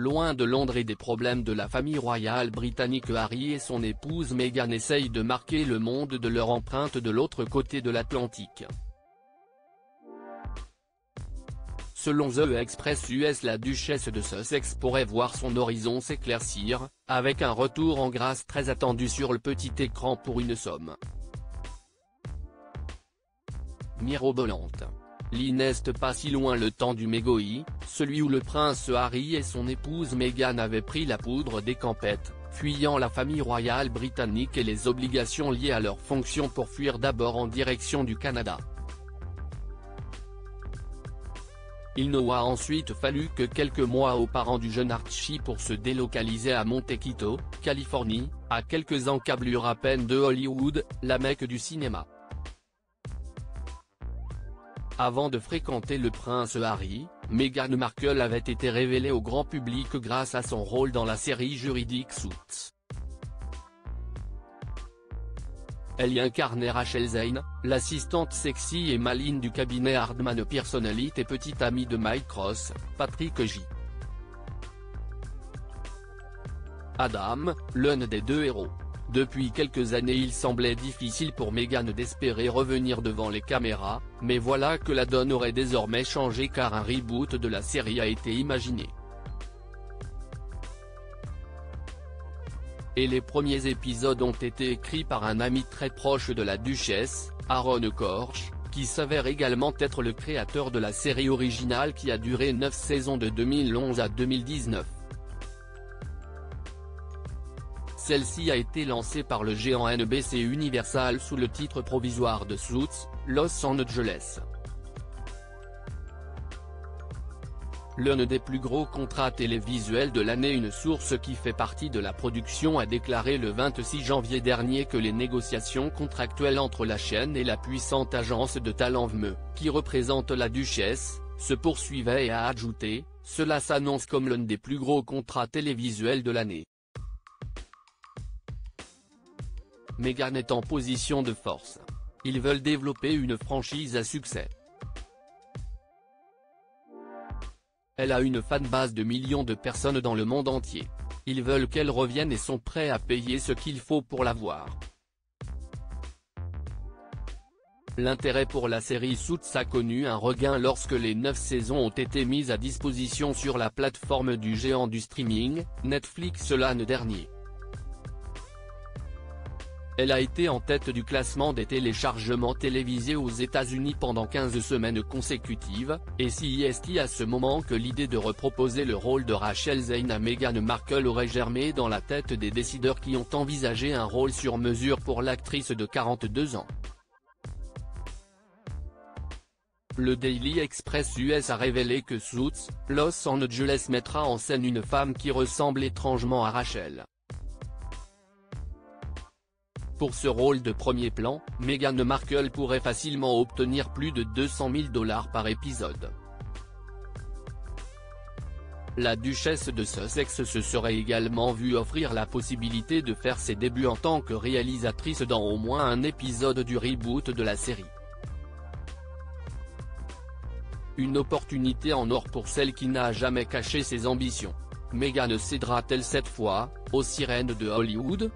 Loin de Londres et des problèmes de la famille royale britannique, Harry et son épouse Meghan essayent de marquer le monde de leur empreinte de l'autre côté de l'Atlantique. Selon The Express US, la duchesse de Sussex pourrait voir son horizon s'éclaircir, avec un retour en grâce très attendu sur le petit écran pour une somme mirobolante. L'ineste pas si loin le temps du mégoï, celui où le prince Harry et son épouse Meghan avaient pris la poudre des campettes, fuyant la famille royale britannique et les obligations liées à leur fonction pour fuir d'abord en direction du Canada. Il n'aura ensuite fallu que quelques mois aux parents du jeune Archie pour se délocaliser à Montecito, Californie, à quelques encablures à peine de Hollywood, la Mecque du cinéma. Avant de fréquenter le prince Harry, Meghan Markle avait été révélée au grand public grâce à son rôle dans la série juridique Suits. Elle y incarnait Rachel Zane, l'assistante sexy et maligne du cabinet Hardman Pearson Elite et petite amie de Mike Ross, Patrick J. Adam, l'un des deux héros. Depuis quelques années il semblait difficile pour Meghan d'espérer revenir devant les caméras, mais voilà que la donne aurait désormais changé car un reboot de la série a été imaginé. Et les premiers épisodes ont été écrits par un ami très proche de la duchesse, Aaron Korsh, qui s'avère également être le créateur de la série originale qui a duré 9 saisons de 2011 à 2019. Celle-ci a été lancée par le géant NBC Universal sous le titre provisoire de Suits, Los Angeles. L'un des plus gros contrats télévisuels de l'année. Une source qui fait partie de la production a déclaré le 26 janvier dernier que les négociations contractuelles entre la chaîne et la puissante agence de talent VME, qui représente la duchesse, se poursuivaient et a ajouté, cela s'annonce comme l'un des plus gros contrats télévisuels de l'année. Meghan est en position de force. Ils veulent développer une franchise à succès. Elle a une fanbase de millions de personnes dans le monde entier. Ils veulent qu'elle revienne et sont prêts à payer ce qu'il faut pour la voir. L'intérêt pour la série Suits a connu un regain lorsque les 9 saisons ont été mises à disposition sur la plateforme du géant du streaming, Netflix l'an dernier. Elle a été en tête du classement des téléchargements télévisés aux États-Unis pendant 15 semaines consécutives, et si est à ce moment que l'idée de reproposer le rôle de Rachel Zane à Meghan Markle aurait germé dans la tête des décideurs qui ont envisagé un rôle sur mesure pour l'actrice de 42 ans. Le Daily Express US a révélé que Suits, Los Angeles mettra en scène une femme qui ressemble étrangement à Rachel. Pour ce rôle de premier plan, Meghan Markle pourrait facilement obtenir plus de $200 000 par épisode. La duchesse de Sussex se serait également vue offrir la possibilité de faire ses débuts en tant que réalisatrice dans au moins un épisode du reboot de la série. Une opportunité en or pour celle qui n'a jamais caché ses ambitions. Meghan cédera-t-elle cette fois, aux sirènes de Hollywood ?